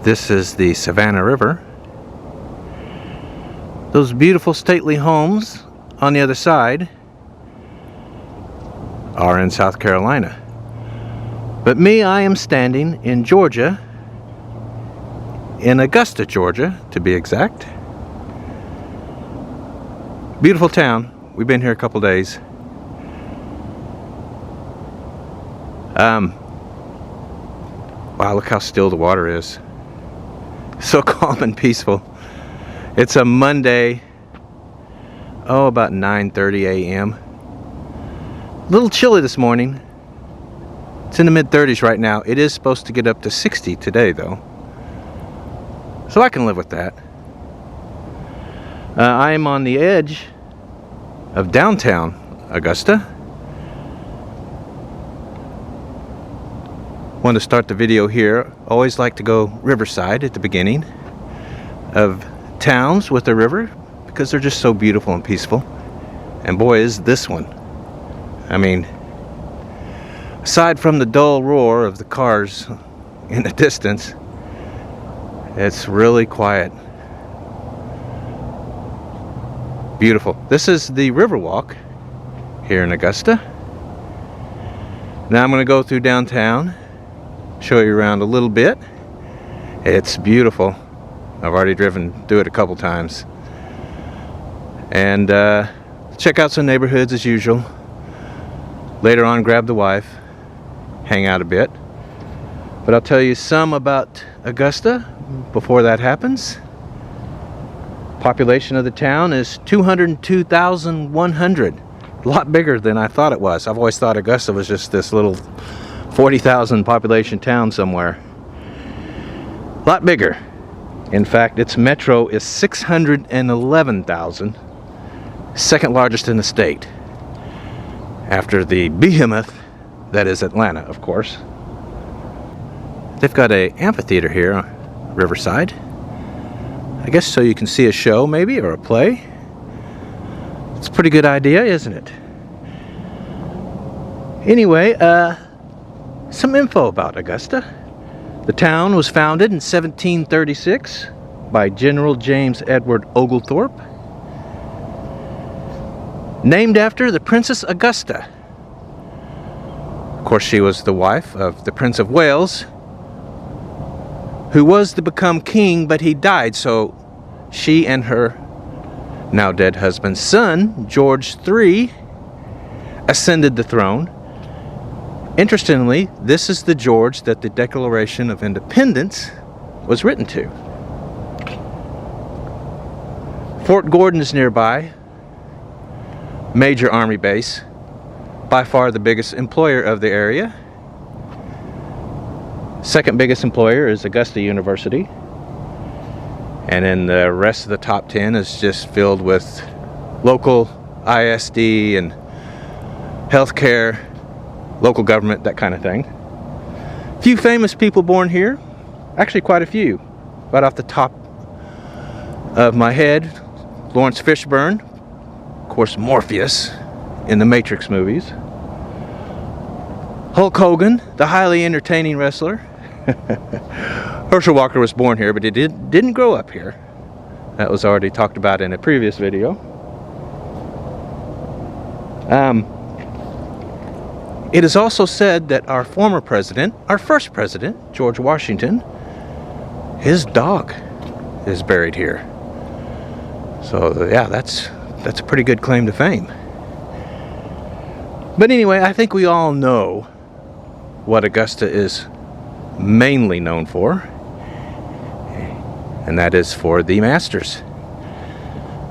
This is the Savannah River. Those beautiful stately homes on the other side are in South Carolina. But me, I am standing in Georgia, in Augusta, Georgia, to be exact. Beautiful town. We've been here a couple days. Wow, look how still the water is. So calm and peaceful. It's a Monday, about 9:30 a.m. A little chilly this morning. It's in the mid-30s right now. It is supposed to get up to 60 today, though. So I can live with that. I am on the edge of downtown Augusta. Want to start the video here. Always like to go riverside at the beginning of towns with a river because they're just so beautiful and peaceful. And boy, is this one. I mean, aside from the dull roar of the cars in the distance, it's really quiet. Beautiful. This is the Riverwalk here in Augusta. Now I'm going to go through downtown, show you around a little bit. It's beautiful. I've already driven through it a couple times. And check out some neighborhoods as usual. Later on, grab the wife, hang out a bit. But I'll tell you some about Augusta before that happens. Population of the town is 202,100. A lot bigger than I thought it was. I've always thought Augusta was just this little 40,000 population town somewhere. A lot bigger. In fact, its metro is 611,000, second largest in the state, after the behemoth that is Atlanta, of course. They've got an amphitheater here on Riverside, I guess so you can see a show maybe, or a play. It's a pretty good idea, isn't it? Anyway, some info about Augusta. The town was founded in 1736 by General James Edward Oglethorpe, named after the Princess Augusta. Of course, she was the wife of the Prince of Wales, who was to become king, but he died, so she and her now dead husband's son, George III, ascended the throne. Interestingly, this is the George that the Declaration of Independence was written to. Fort Gordon is nearby, major army base, by far the biggest employer of the area. Second biggest employer is Augusta University, and then the rest of the top 10 is just filled with local ISD and healthcare, local government, that kind of thing. A few famous people born here, actually quite a few. Right off the top of my head, Lawrence Fishburne, of course Morpheus in the Matrix movies. Hulk Hogan, the highly entertaining wrestler. Herschel Walker was born here, but he didn't grow up here. That was already talked about in a previous video. It is also said that our former president, our first president, George Washington, his dog is buried here. So yeah, that's a pretty good claim to fame. But anyway, I think we all know what Augusta is mainly known for, and that is for the Masters.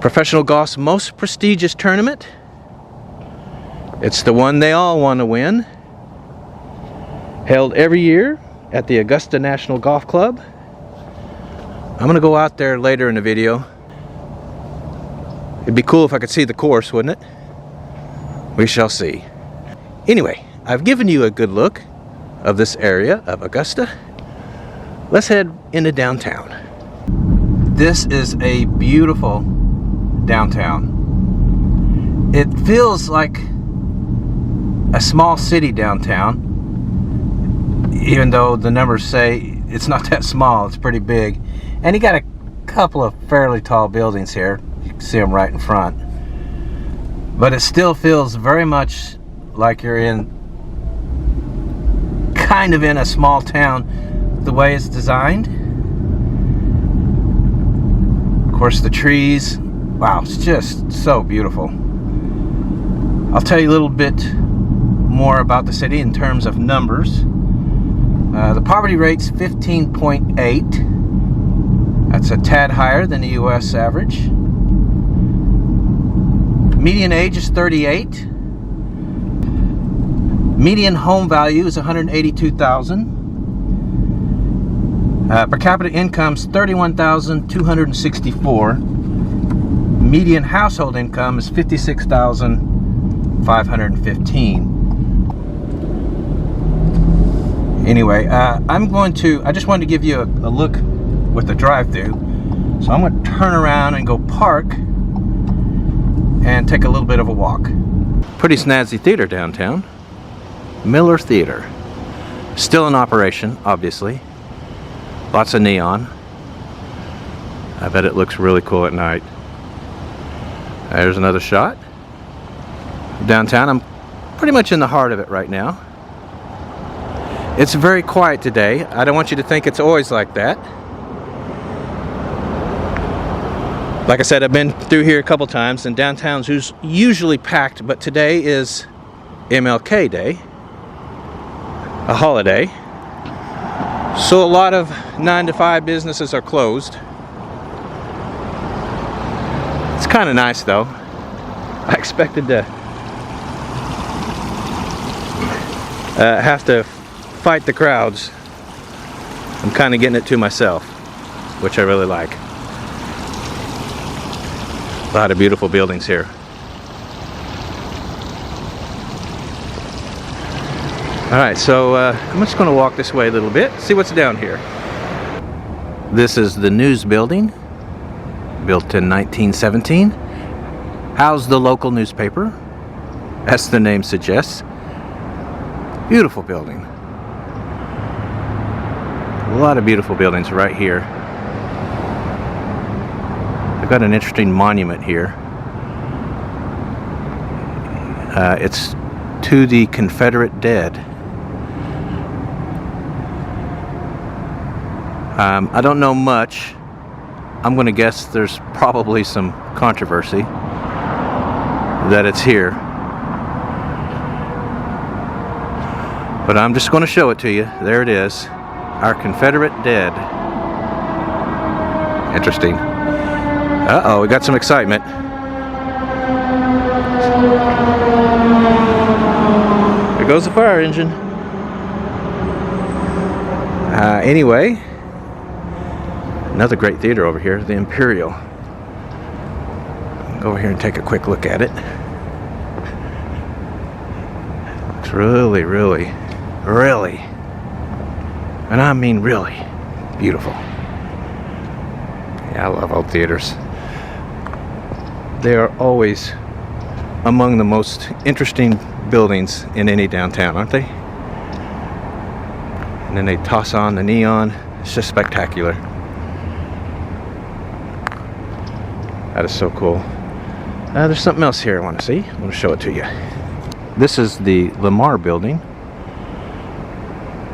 Professional golf's most prestigious tournament. It's the one they all want to win. Held every year at the Augusta National Golf Club. I'm going to go out there later in the video. It'd be cool if I could see the course, wouldn't it? We shall see. Anyway, I've given you a good look of this area of Augusta. Let's head into downtown. This is a beautiful downtown. It feels like a small city downtown, even though the numbers say it's not that small. It's pretty big. And you got a couple of fairly tall buildings here. You can see them right in front. But it still feels very much like you're kind of in a small town, the way it's designed. Of course, the trees. Wow, it's just so beautiful. I'll tell you a little bit more about the city in terms of numbers. The poverty rate's 15.8. That's a tad higher than the U.S. average. Median age is 38. Median home value is $182,000. Per capita income is $31,264. Median household income is $56,515. Anyway, I just wanted to give you a look with the drive-thru. So I'm going to turn around and go park and take a little bit of a walk. Pretty snazzy theater downtown. Miller Theater. Still in operation, obviously. Lots of neon. I bet it looks really cool at night. There's another shot. Downtown, I'm pretty much in the heart of it right now. It's very quiet today. I don't want you to think it's always like that. Like I said, I've been through here a couple times, and downtown's usually packed, but today is MLK Day, a holiday. So a lot of 9-to-5 businesses are closed. It's kind of nice though. I expected to have to fight the crowds. I'm kind of getting it to myself, which I really like. A lot of beautiful buildings here. Alright, so I'm just going to walk this way a little bit, see what's down here. This is the news building, built in 1917. Housed the local newspaper, as the name suggests. Beautiful building. A lot of beautiful buildings right here. I've got an interesting monument here. It's to the Confederate dead. I don't know much. I'm going to guess there's probably some controversy that it's here. But I'm just going to show it to you. There it is. Our Confederate dead. Interesting. Uh-oh, we got some excitement. There goes the fire engine. Anyway, another great theater over here, the Imperial. Go over here and take a quick look at it. Looks really, really, really, and I mean really, beautiful. Yeah, I love old theaters. They are always among the most interesting buildings in any downtown, aren't they? And then they toss on the neon. It's just spectacular. That is so cool. There's something else here I want to see. I want to show it to you. This is the Lamar building,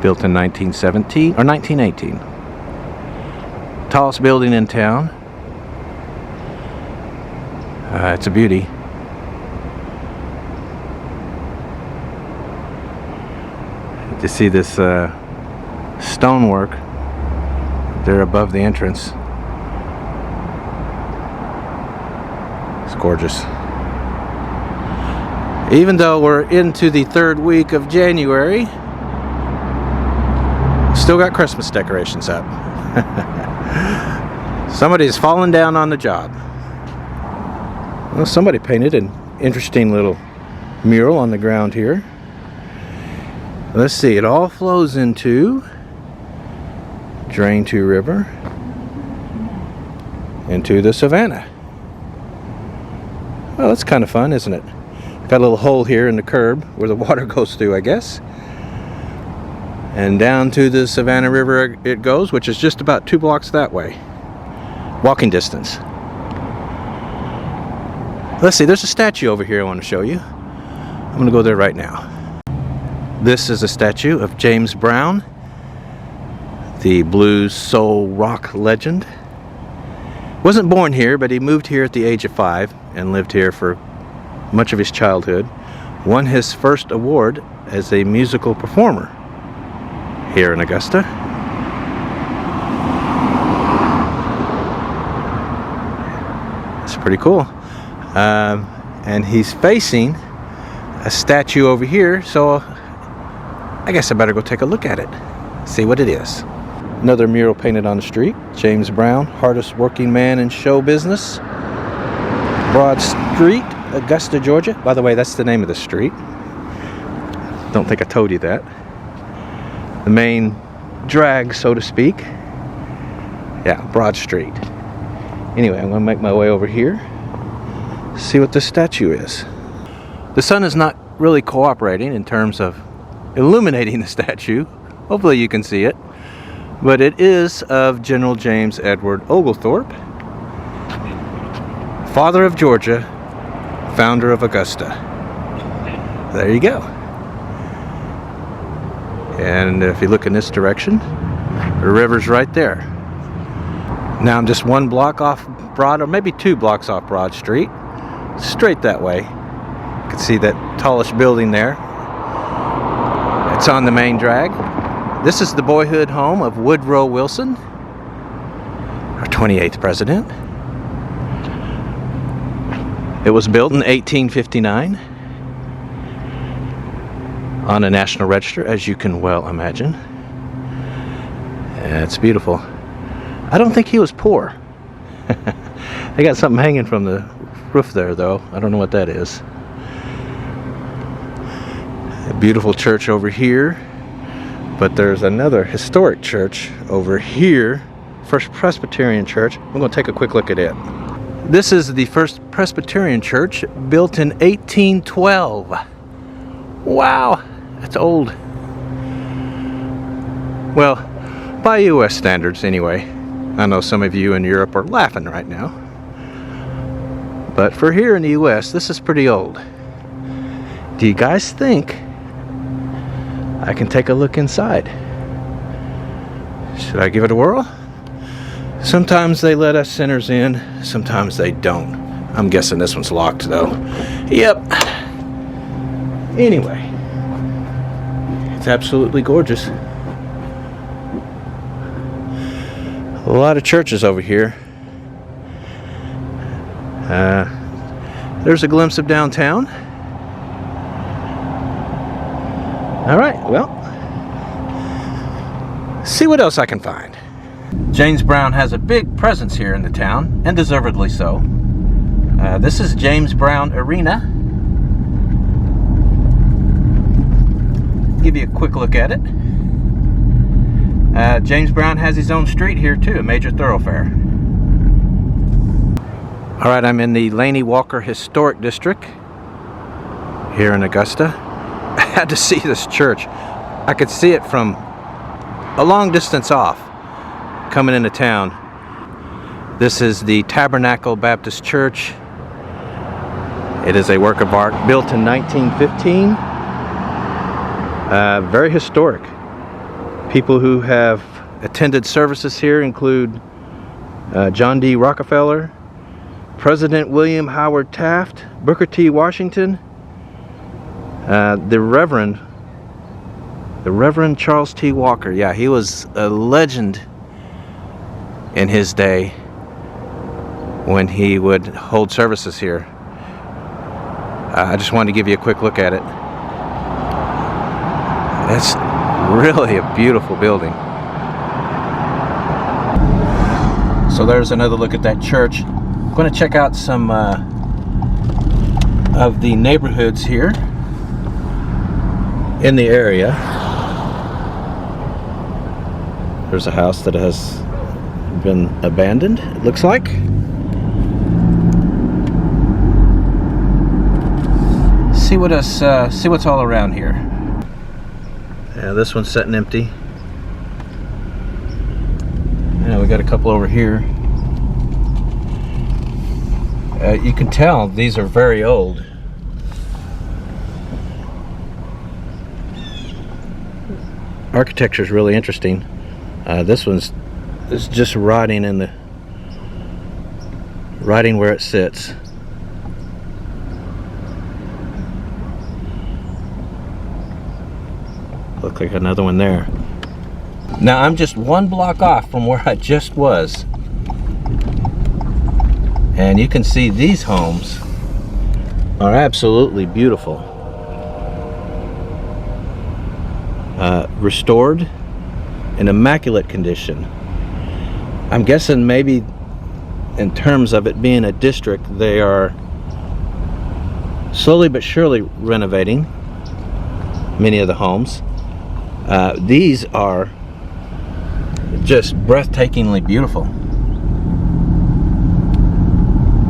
built in 1917 or 1918. Tallest building in town. It's a beauty. To see this stonework there above the entrance. It's gorgeous. Even though we're into the third week of January, still got Christmas decorations up. Somebody's fallen down on the job. Well, somebody painted an interesting little mural on the ground here. Let's see, it all flows into Drain 2 River into the Savannah. Well, that's kind of fun, isn't it? Got a little hole here in the curb where the water goes through, I guess. and down to the Savannah River it goes, which is just about 2 blocks that way. Walking distance. Let's see, there's a statue over here I want to show you. I'm going to go there right now. This is a statue of James Brown, the blues soul rock legend. Wasn't born here, but he moved here at the age of 5 and lived here for much of his childhood. Won his first award as a musical performer here in Augusta. It's pretty cool. And he's facing a statue over here, so I guess I better go take a look at it, see what it is. Another mural painted on the street. James Brown, hardest working man in show business. Broad Street, Augusta, Georgia. By the way, that's the name of the street. Don't think I told you that. The main drag, so to speak. Yeah, Broad Street. Anyway, I'm going to make my way over here, see what this statue is. The sun is not really cooperating in terms of illuminating the statue. Hopefully you can see it. But it is of General James Edward Oglethorpe, father of Georgia, founder of Augusta. There you go. And if you look in this direction, the river's right there. Now I'm just 1 block off Broad, or maybe 2 blocks off Broad Street. Straight that way. You can see that tallish building there. It's on the main drag. This is the boyhood home of Woodrow Wilson, our 28th president. It was built in 1859 on a National Register, as you can well imagine. And it's beautiful. I don't think he was poor. They got something hanging from the roof there, though. I don't know what that is. A beautiful church over here. But there's another historic church over here, First Presbyterian Church. I'm going to take a quick look at it. This is the First Presbyterian Church, built in 1812. Wow, that's old. Well, by U.S. standards anyway. I know some of you in Europe are laughing right now. But for here in the U.S., this is pretty old. Do you guys think I can take a look inside? Should I give it a whirl? Sometimes they let us sinners in, sometimes they don't. I'm guessing this one's locked though. Yep. Anyway, it's absolutely gorgeous. A lot of churches over here. There's a glimpse of downtown. Alright, well, see what else I can find. James Brown has a big presence here in the town, and deservedly so. This is James Brown Arena. Give you a quick look at it. James Brown has his own street here too, a major thoroughfare. Alright, I'm in the Laney Walker Historic District here in Augusta. I had to see this church. I could see it from a long distance off coming into town. This is the Tabernacle Baptist Church. It is a work of art built in 1915. Very historic. People who have attended services here include John D. Rockefeller, President William Howard Taft, Booker T. Washington, the Reverend Charles T. Walker. Yeah, he was a legend in his day when he would hold services here. I just wanted to give you a quick look at it. That's really a beautiful building. So there's another look at that church. I'm going to check out some of the neighborhoods here in the area. There's a house that has been abandoned, it looks like. See what's all around here. Yeah, this one's sitting empty. Yeah, we got a couple over here. You can tell these are very old. Architecture is really interesting. This one's just rotting where it sits. Look like another one there. Now I'm just one block off from where I just was, and you can see these homes are absolutely beautiful. Restored in immaculate condition. I'm guessing maybe in terms of it being a district, they are slowly but surely renovating many of the homes. These are just breathtakingly beautiful.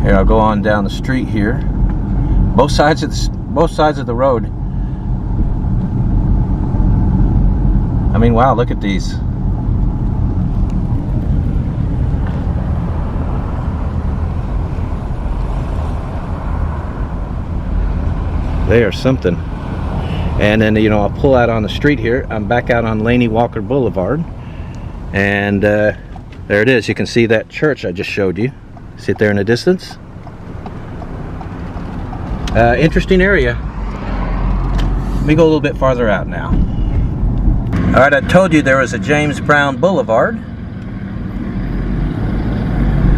Here, I'll go on down the street here. Both sides of the road. I mean, wow, look at these. They are something. And then, you know, I'll pull out on the street here. I'm back out on Laney Walker Boulevard. And there it is. You can see that church I just showed you. See it there in the distance? Interesting area. Let me go a little bit farther out now. Alright, I told you there was a James Brown Boulevard.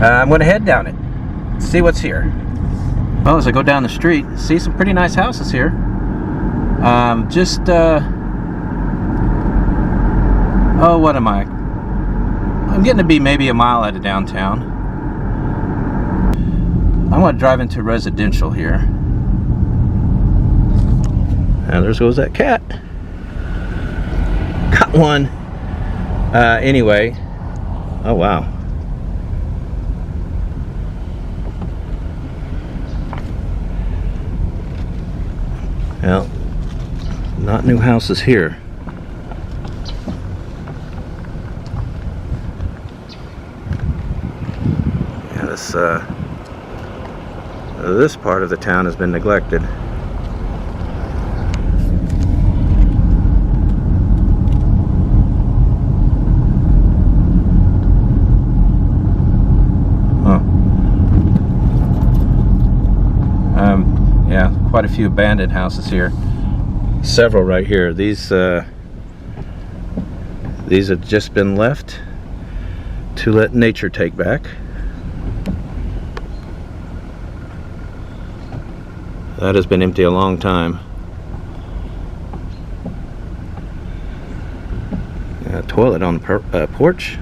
I'm going to head down it. See what's here. Well, as I go down the street, see some pretty nice houses here. Oh, what am I? I'm getting to be maybe a mile out of downtown. I'm going to drive into residential here. And there goes that cat. Got one. Anyway. Oh, wow. Well, not new houses here. Yeah, this part of the town has been neglected. Yeah, quite a few abandoned houses here. Several right here. These have just been left to let nature take back. That has been empty a long time. A toilet on the porch.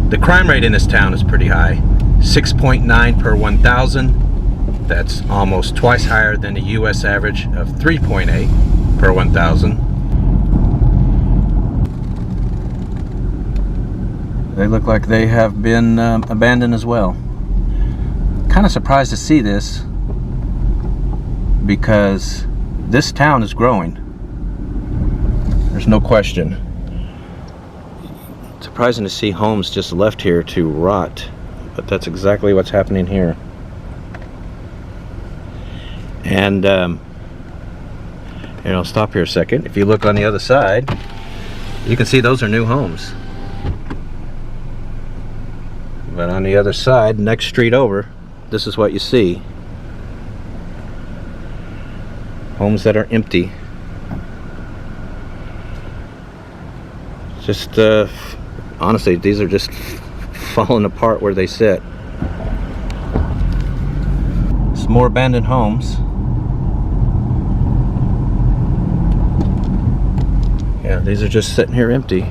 The crime rate in this town is pretty high. 6.9 per 1,000. That's almost twice higher than the U.S. average of 3.8 per 1,000. They look like they have been abandoned as well. Kind of surprised to see this because this town is growing. There's no question. Surprising to see homes just left here to rot, but that's exactly what's happening here. And here, I'll stop here a second. If you look on the other side, you can see those are new homes. But on the other side, next street over, this is what you see. Homes that are empty. Just, honestly, these are just falling apart where they sit. Some more abandoned homes. Yeah, these are just sitting here empty.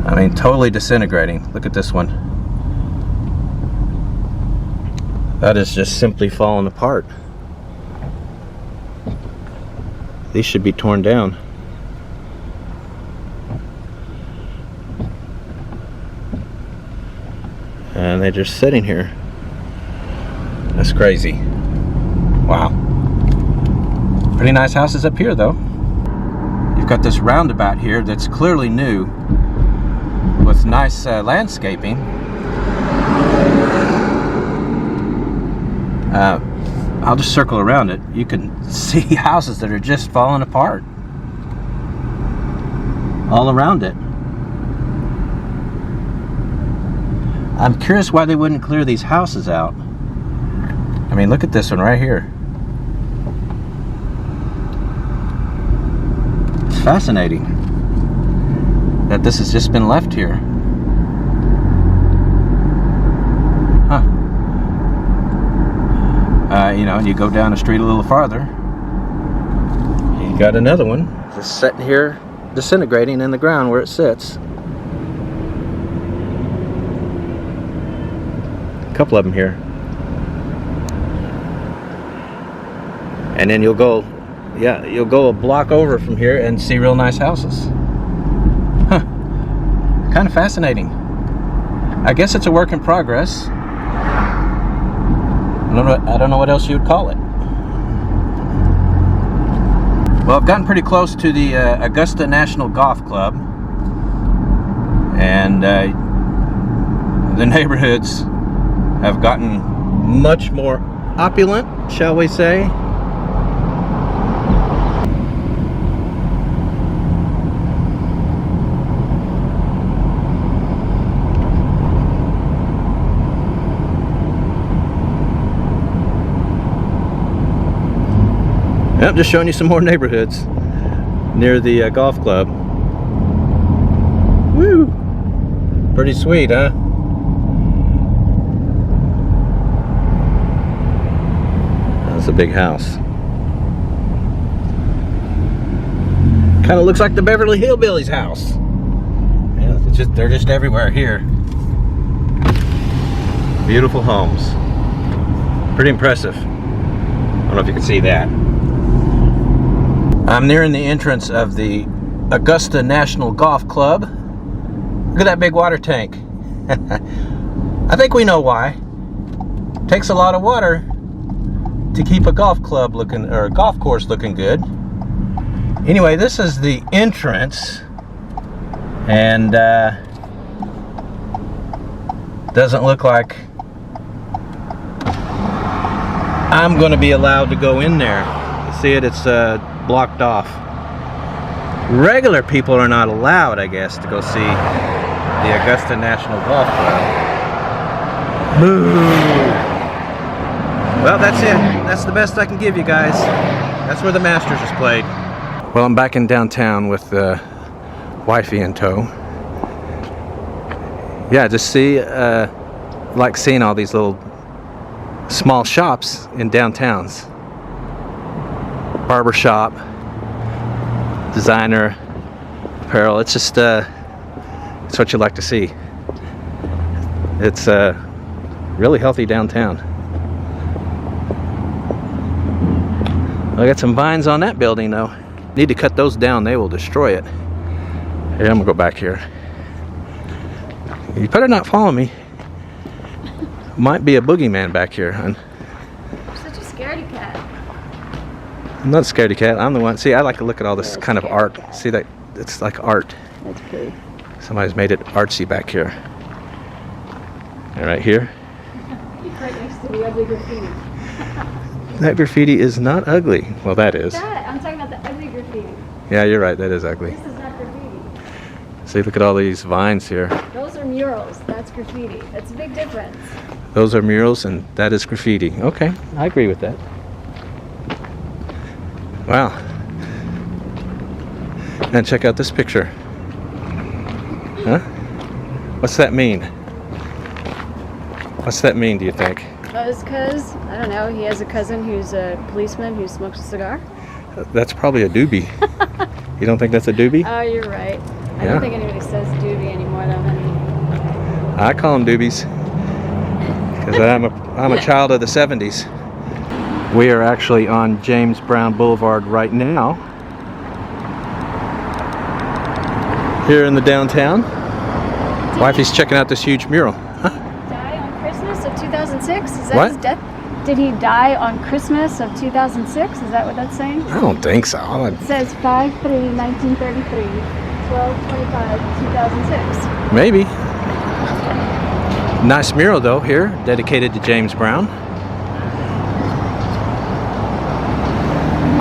I mean, totally disintegrating. Look at this one. That is just simply falling apart. These should be torn down. And they're just sitting here. That's crazy. Wow. Pretty nice houses up here, though. You've got this roundabout here that's clearly new with nice landscaping. I'll just circle around it. You can see houses that are just falling apart all around it. I'm curious why they wouldn't clear these houses out. I mean, look at this one right here. It's fascinating that this has just been left here. Huh. You know, you go down the street a little farther, you got another one just sitting here disintegrating in the ground where it sits. A couple of them here. And then you'll go a block over from here and see real nice houses. Huh. Kind of fascinating. I guess it's a work in progress. I don't know what else you would call it. Well, I've gotten pretty close to the Augusta National Golf Club, and the neighborhoods have gotten much more opulent, shall we say. Yep, just showing you some more neighborhoods near the golf club. Woo! Pretty sweet, huh? That's a big house. Kind of looks like the Beverly Hillbillies house. Yeah, they're just everywhere here. Beautiful homes. Pretty impressive. I don't know if you can see that. I'm nearing the entrance of the Augusta National Golf Club. Look at that big water tank. I think we know why. It takes a lot of water to keep a golf club looking, or a golf course looking good. Anyway, this is the entrance, and doesn't look like I'm going to be allowed to go in there. You see it? It's blocked off. Regular people are not allowed, I guess, to go see the Augusta National Golf Club. Boo! Well, that's it. That's the best I can give you guys. That's where the Masters is played. Well, I'm back in downtown with wifey in tow. Yeah, just see, like seeing all these little small shops in downtowns. Barber shop, designer apparel. It's just it's what you like to see. It's really healthy downtown. I got some vines on that building though. Need to cut those down, they will destroy it. Here, I'm gonna go back here. You better not follow me. Might be a boogeyman back here, hon. You're such a scaredy cat. I'm not a scaredy cat. I'm the one. See, I like to look at all this kind of art. Cat. See that? It's like art. That's pretty. Somebody's made it artsy back here. And right here. Right next to the ugly graffiti. That graffiti is not ugly. Well, that is. I'm talking about the ugly graffiti. Yeah, you're right. That is ugly. This is not graffiti. See, look at all these vines here. Those are murals. That's graffiti. That's a big difference. Those are murals, and that is graffiti. Okay, I agree with that. Wow. And check out this picture. Huh? What's that mean? What's that mean, do you think? It's because, I don't know, he has a cousin who's a policeman who smokes a cigar. That's probably a doobie. You don't think that's a doobie? Oh, you're right. I don't think anybody says doobie anymore, though, honey. I call them doobies. Because I'm a child of the 70s. We are actually on James Brown Boulevard right now. Here in the downtown. Wifey's checking out this huge mural. Huh? Die on Christmas of 2006? Is that What? his death Did he die on Christmas of 2006? Is that what that's saying? I don't think so. It says 5/3/1933, 12/25/2006. Maybe. Nice mural though here, dedicated to James Brown.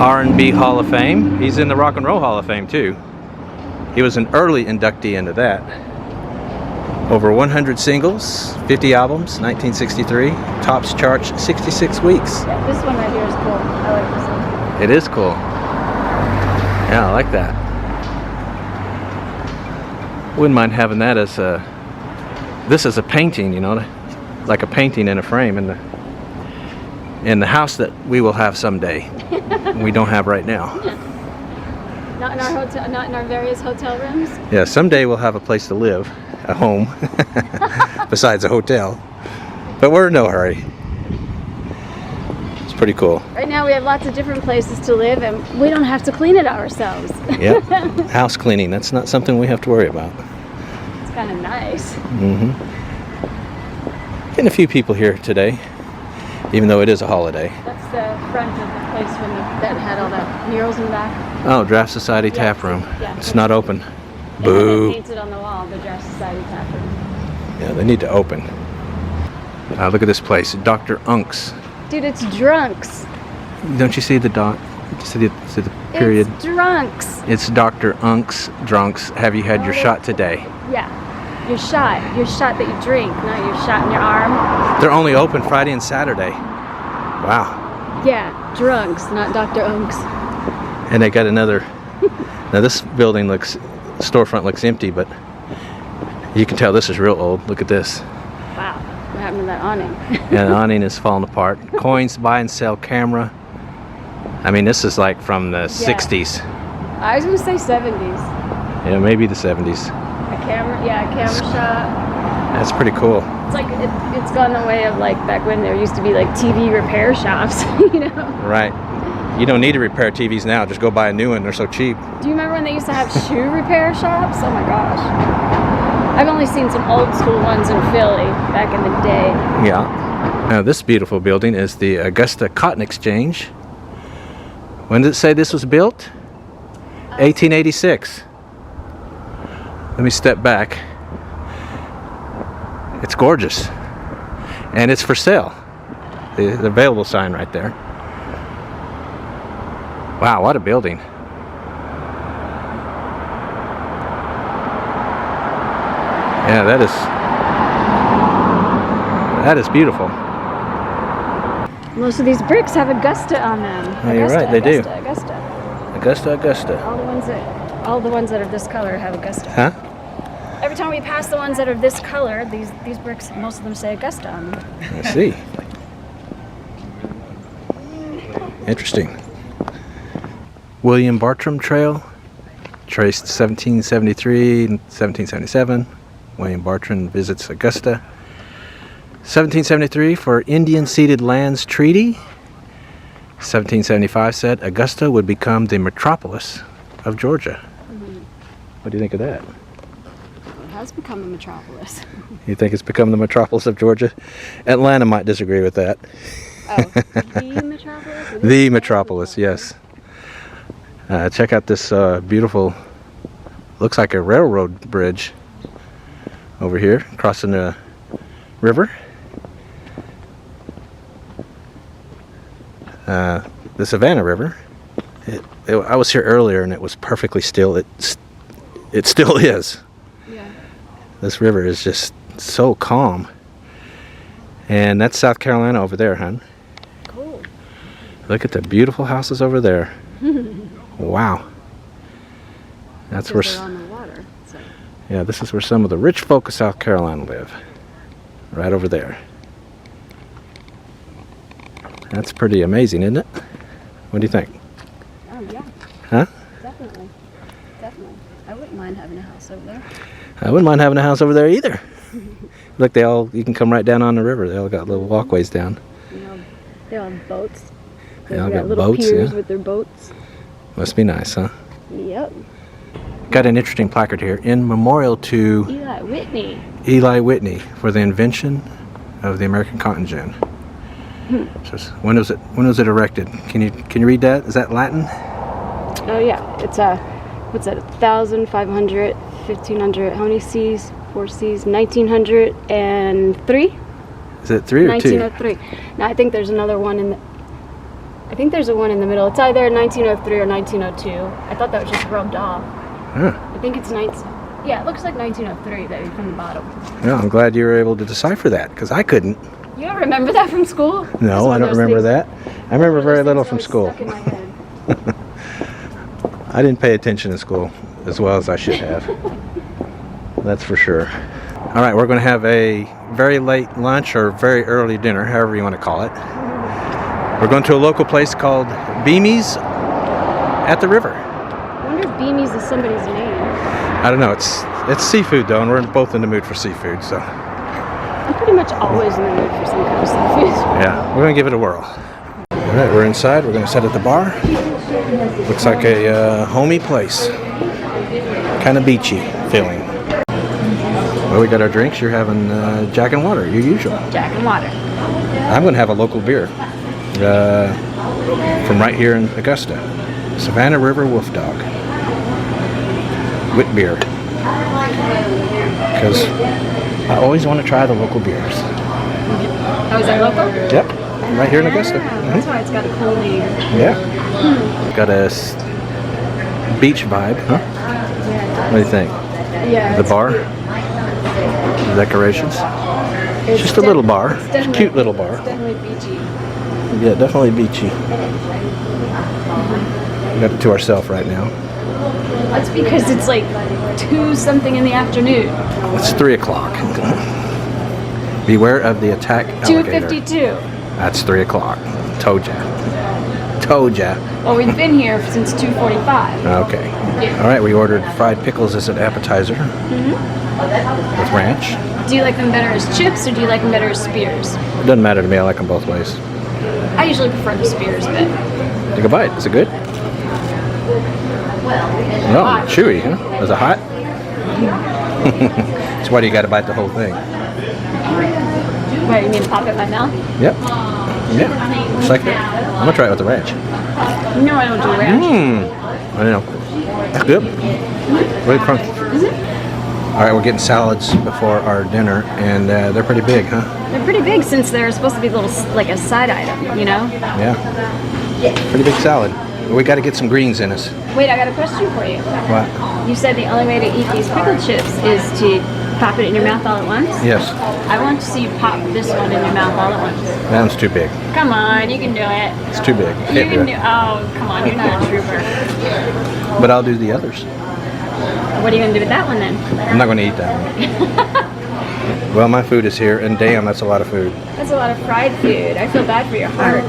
R&B Hall of Fame. He's in the Rock and Roll Hall of Fame too. He was an early inductee into that. Over 100 singles, 50 albums, 1963. Tops charts 66 weeks. Yeah, this one right here is cool. I like this one. It is cool. Yeah, I like that. Wouldn't mind having that as a... This is a painting, you know, like a painting in a frame in the house that we will have someday. We don't have right now. Not in our hotel, not in our various hotel rooms. Yeah, someday we'll have a place to live, a home, besides a hotel. But we're in no hurry. It's pretty cool. Right now we have lots of different places to live, and we don't have to clean it ourselves. Yep, house cleaning. That's not something we have to worry about. It's kind of nice. Mm-hmm. Getting a few people here today, even though it is a holiday. That's the front of the place that had all that murals in the back. Oh, Draft Society Tap Room. Yeah. It's not open. They Boo. painted on the wall, the Draft Society Tap Room. Yeah, they need to open. Look at this place, Dr. Unk's. Dude, it's drunks. Don't you see the dot? See the period? It's drunks. It's Dr. Unk's Drunks. Have you had your shot today? Yeah. Your shot that you drink, not your shot in your arm. They're only open Friday and Saturday. Wow. Yeah, drunks, not Dr. Unks. And they got another. Now this building storefront looks empty, but you can tell this is real old. Look at this. Wow, what happened to that awning? Yeah, the awning is falling apart. Coins, buy and sell camera. I mean, this is like from the 60s. I was gonna say 70s. Yeah, maybe the 70s. A camera shop. That's pretty cool. It's like it's gone the way of like back when there used to be like TV repair shops, you know? Right. You don't need to repair TVs now. Just go buy a new one. They're so cheap. Do you remember when they used to have shoe repair shops? Oh my gosh. I've only seen some old school ones in Philly back in the day. Yeah. Now this beautiful building is the Augusta Cotton Exchange. When did it say this was built? 1886. Let me step back. It's gorgeous. And it's for sale. The available sign right there. Wow, what a building. Yeah, that is beautiful. Most of these bricks have Augusta on them. Oh, you're right, they do. Augusta. All the ones that are this color have Augusta. Huh? Every time we pass the ones that are this color, these bricks, most of them say Augusta on them. I see. Interesting. William Bartram Trail, traced 1773 and 1777. William Bartram visits Augusta. 1773 for Indian Ceded Lands Treaty. 1775 said Augusta would become the metropolis of Georgia. Mm-hmm. What do you think of that? It has become a metropolis. You think it's become the metropolis of Georgia? Atlanta might disagree with that. Oh, the metropolis? The metropolis, yes. Check out this beautiful, looks like a railroad bridge over here, crossing the river. The Savannah River. I was here earlier and it was perfectly still. It still is. Yeah. This river is just so calm. And that's South Carolina over there, hon. Cool. Look at the beautiful houses over there. Wow. That's where. They're on the water. So. Yeah, this is where some of the rich folk of South Carolina live. Right over there. That's pretty amazing, isn't it? What do you think? Oh, yeah. Huh? Definitely. I wouldn't mind having a house over there. I wouldn't mind having a house over there either. Look, you can come right down on the river. They all got little walkways down. They all have boats. They all got little boats, piers yeah. with their boats. Must be nice, huh? Yep. Got an interesting placard here. In memorial to Eli Whitney for the invention of the American cotton gin. So when was it erected? Can you read that? Is that Latin? Oh yeah, it's what's that? 1,500, 1,500. How many C's? 4 C's. 1903. Is it 3 or 2? 1903. Now I think there's another one in the. I think there's a one in the middle. It's either 1903 or 1902. I thought that was just rubbed off. Huh. I think it's 19. Yeah, it looks like 1903 baby from the bottom. Yeah, I'm glad you were able to decipher that because I couldn't. You don't remember that from school? No, I don't remember that. I remember very little from school. Stuck in my head. I didn't pay attention in school as well as I should have. That's for sure. All right, we're going to have a very late lunch or very early dinner, however you want to call it. We're going to a local place called Beamy's at the river. I wonder if Beamy's is somebody's name. I don't know. It's seafood though, and we're both in the mood for seafood, so. I'm pretty much always in the mood for some kind of seafood. Yeah, we're going to give it a whirl. All right, we're inside. We're going to sit at the bar. Looks like a homey place. Kind of beachy feeling. Well, we got our drinks. You're having Jack and water, your usual. Jack and water. I'm going to have a local beer from right here in Augusta. Savannah River Wolf Dog. Wit beer. Because I always want to try the local beers. Oh, is that local? Yep, right here in Augusta. That's why it's got a cool name. Yeah. Got a beach vibe, huh? What do you think? Yeah. The bar? The decorations? It's just a little bar. It's a cute little bar. It's definitely beachy. Yeah, definitely beachy. We got it to ourselves right now. That's because it's like 2 something in the afternoon. It's 3 o'clock. Beware of the attack alligator. 2:52. That's 3 o'clock. Told ya. Told ya. Well, we've been here since 2:45. Okay. All right, we ordered fried pickles as an appetizer with ranch. Do you like them better as chips or do you like them better as spears? Doesn't matter to me. I like them both ways. I usually prefer the spears, but Take a bite. Is it good? No, chewy, huh? Is it hot? So why do you got to bite the whole thing? what, you mean pop it in my mouth? Yep. Yeah. Just like that. I'm gonna try it with the ranch. No, I don't do ranch. I know. That's good. Really crunchy. All right, we're getting salads before our dinner, and they're pretty big, huh? They're pretty big since they're supposed to be little, like a side item, you know? Yeah. Pretty big salad. We got to get some greens in us. Wait, I got a question for you. What? You said the only way to eat these pickled chips is to pop it in your mouth all at once? Yes. I want to see you pop this one in your mouth all at once. That one's too big. Come on, you can do it. It's too big. You can do. Oh, come on, you're not a trooper. But I'll do the others. What are you gonna do with that one then? I'm not going to eat that one. Well, my food is here, and damn, that's a lot of food. That's a lot of fried food. I feel bad for your heart.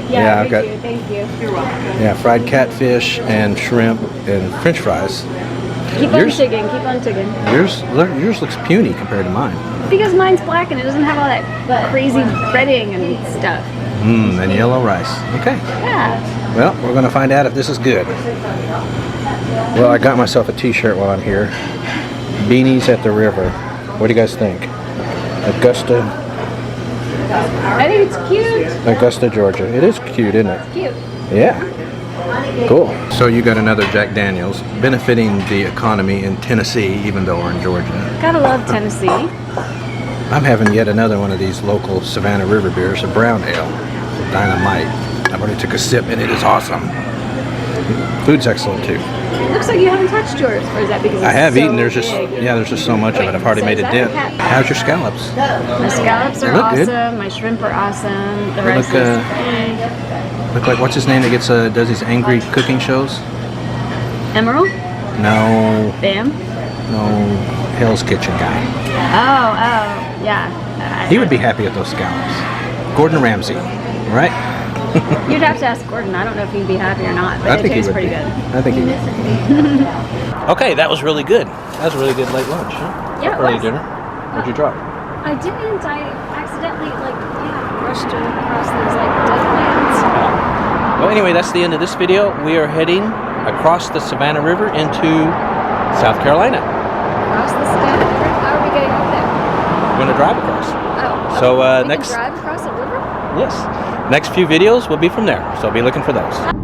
Yeah, I've got. Thank you. You're welcome. Yeah, fried catfish and shrimp and French fries. Keep on chigging. Keep on chigging. Yours looks puny compared to mine. Because mine's black and it doesn't have all that crazy breading and stuff. And yellow rice. Okay. Yeah. Well, we're going to find out if this is good. Well, I got myself a t-shirt while I'm here. Beanies at the river. What do you guys think? Augusta. I think it's cute. Augusta, Georgia. It is cute, isn't it? It's cute. Yeah. Cool. So you got another Jack Daniels benefiting the economy in Tennessee, even though we're in Georgia. Gotta love Tennessee. I'm having yet another one of these local Savannah River beers, a brown ale, Dynamite. I've already took a sip and it is awesome. Food's excellent too. It looks like you haven't touched yours, or is that because it's I have so eaten. There's big? there's just so much of it. I've already made a dent. How's your scallops? My scallops are good. awesome. My shrimp are awesome. The They rice look, is Look like what's his name that gets does these angry cooking shows? Emerald? No, Bam? no, Hell's Kitchen guy. Oh, yeah. He would be happy with those scallops. Gordon Ramsay, right? You'd have to ask Gordon. I don't know if he'd be happy or not, but I it think he tastes would pretty be. good. I think he would. Okay, that was really good. That was a really good late lunch, huh? Yeah, it Early was. dinner. What'd you drop? I didn't. I accidentally, brushed across those, dead plants. Well, anyway, that's the end of this video. We are heading across the Savannah River into South Carolina. Across the state? How are we getting up there? We're going to drive across. Oh. So, we next... can drive across a river? Yes. Next few videos will be from there, so be looking for those.